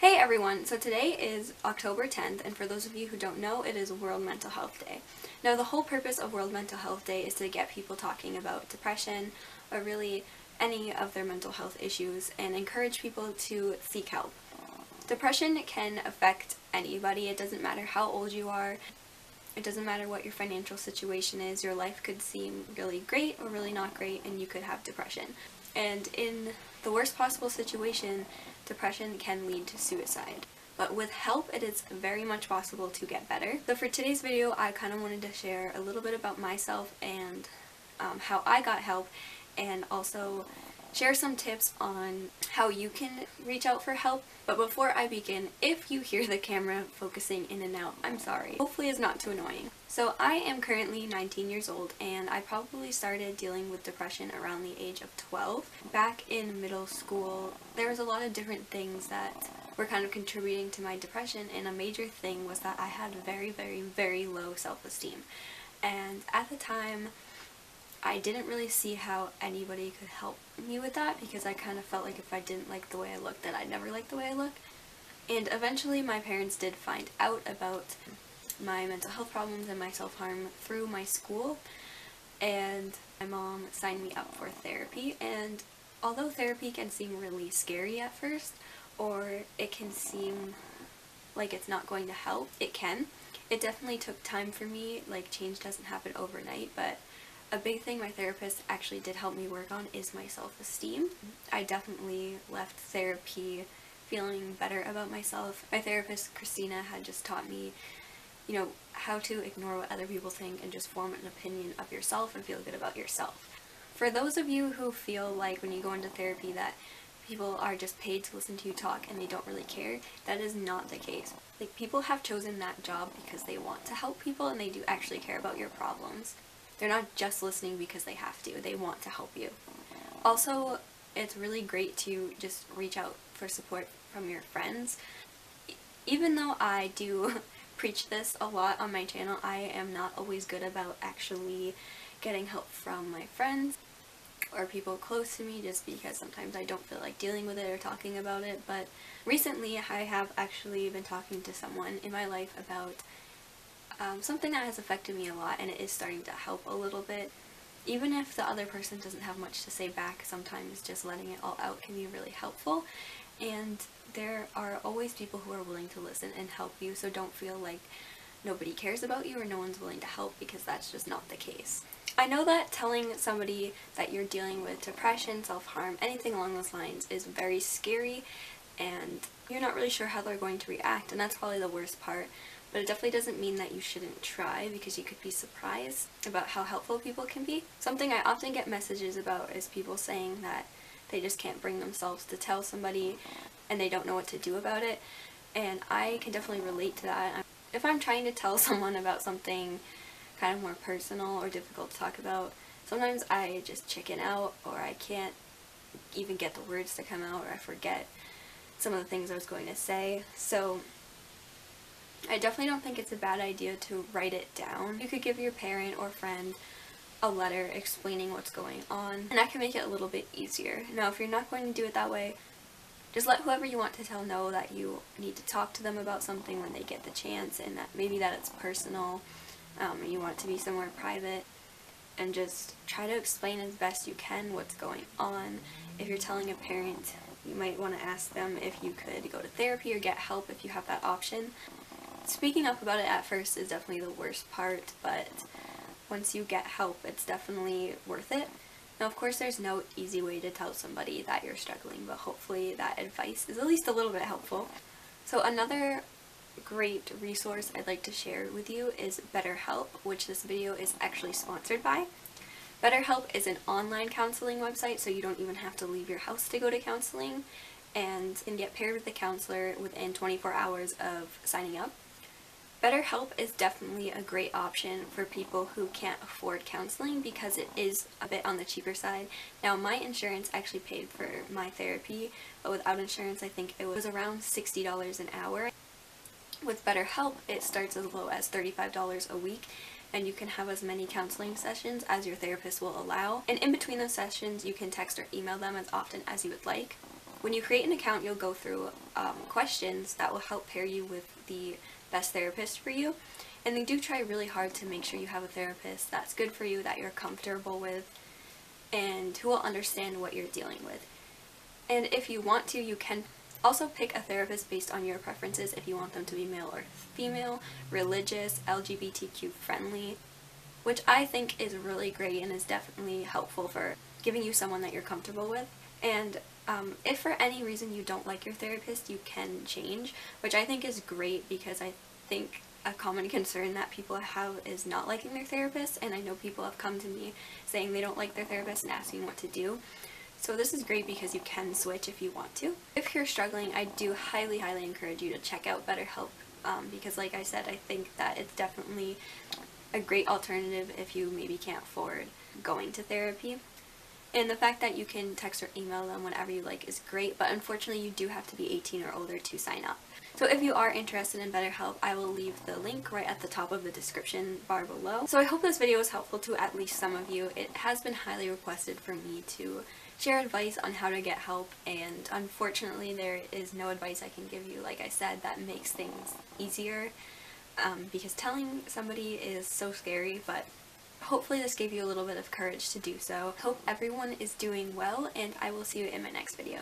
Hey everyone, so today is October 10th, and for those of you who don't know, it is World Mental Health Day. Now the whole purpose of World Mental Health Day is to get people talking about depression, or really any of their mental health issues, and encourage people to seek help. Depression can affect anybody. It doesn't matter how old you are, it doesn't matter what your financial situation is. Your life could seem really great or really not great, and you could have depression. And in the worst possible situation, depression can lead to suicide. But with help, it is very much possible to get better. So for today's video, I kind of wanted to share a little bit about myself and how I got help, and also share some tips on how you can reach out for help. But before I begin, if you hear the camera focusing in and out, I'm sorry. Hopefully it's not too annoying. So I am currently 19 years old, and I probably started dealing with depression around the age of 12. Back in middle school, there was a lot of different things that were kind of contributing to my depression, and a major thing was that I had very low self-esteem. And at the time, I didn't really see how anybody could help me with that, because I kind of felt like if I didn't like the way I looked, that I'd never like the way I look. And eventually my parents did find out about my mental health problems and my self-harm through my school, and my mom signed me up for therapy. And although therapy can seem really scary at first, or it can seem like it's not going to help, it can. It definitely took time for me. Like, change doesn't happen overnight, but a big thing my therapist actually did help me work on is my self-esteem. I definitely left therapy feeling better about myself. My therapist, Christina, had just taught me, how to ignore what other people think and just form an opinion of yourself and feel good about yourself. For those of you who feel like when you go into therapy that people are just paid to listen to you talk and they don't really care, that is not the case. Like, people have chosen that job because they want to help people and they do actually care about your problems. They're not just listening because they have to, they want to help you. Also, it's really great to just reach out for support from your friends. Even though I do preach this a lot on my channel, I am not always good about actually getting help from my friends or people close to me, just because sometimes I don't feel like dealing with it or talking about it. But recently I have actually been talking to someone in my life about something that has affected me a lot, and it is starting to help a little bit. Even if the other person doesn't have much to say back, sometimes just letting it all out can be really helpful. And there are always people who are willing to listen and help you, so don't feel like nobody cares about you or no one's willing to help, because that's just not the case. I know that telling somebody that you're dealing with depression, self-harm, anything along those lines is very scary, and you're not really sure how they're going to react, and that's probably the worst part. But it definitely doesn't mean that you shouldn't try, because you could be surprised about how helpful people can be. Something I often get messages about is people saying that they just can't bring themselves to tell somebody and they don't know what to do about it. And I can definitely relate to that. If I'm trying to tell someone about something kind of more personal or difficult to talk about, sometimes I just chicken out, or I can't even get the words to come out, or I forget some of the things I was going to say. So I definitely don't think it's a bad idea to write it down. You could give your parent or friend a letter explaining what's going on, and that can make it a little bit easier. Now, if you're not going to do it that way, just let whoever you want to tell know that you need to talk to them about something when they get the chance, and that maybe that it's personal, and you want it to be somewhere private, and just try to explain as best you can what's going on. If you're telling a parent, you might want to ask them if you could go to therapy or get help if you have that option. Speaking up about it at first is definitely the worst part, but once you get help, it's definitely worth it. Now, of course, there's no easy way to tell somebody that you're struggling, but hopefully that advice is at least a little bit helpful. So another great resource I'd like to share with you is BetterHelp, which this video is actually sponsored by. BetterHelp is an online counseling website, so you don't even have to leave your house to go to counseling, and can get paired with a counselor within 24 hours of signing up. BetterHelp is definitely a great option for people who can't afford counseling, because it is a bit on the cheaper side. Now, my insurance actually paid for my therapy, but without insurance I think it was around $60 an hour. With BetterHelp, it starts as low as $35 a week, and you can have as many counseling sessions as your therapist will allow. And in between those sessions, you can text or email them as often as you would like. When you create an account, you'll go through questions that will help pair you with the best therapist for you. And they do try really hard to make sure you have a therapist that's good for you, that you're comfortable with, and who will understand what you're dealing with. And if you want to, you can also pick a therapist based on your preferences, if you want them to be male or female, religious, LGBTQ friendly, which I think is really great and is definitely helpful for giving you someone that you're comfortable with. And if for any reason you don't like your therapist, you can change, which I think is great, because I think a common concern that people have is not liking their therapist, and I know people have come to me saying they don't like their therapist and asking what to do. So this is great because you can switch if you want to. If you're struggling, I do highly encourage you to check out BetterHelp, because like I said, I think that it's definitely a great alternative if you maybe can't afford going to therapy. And the fact that you can text or email them whenever you like is great, but unfortunately you do have to be 18 or older to sign up. So if you are interested in BetterHelp, I will leave the link right at the top of the description bar below. So I hope this video was helpful to at least some of you. It has been highly requested for me to share advice on how to get help, and unfortunately there is no advice I can give you, like I said, that makes things easier, because telling somebody is so scary, but hopefully this gave you a little bit of courage to do so. Hope everyone is doing well, and I will see you in my next video.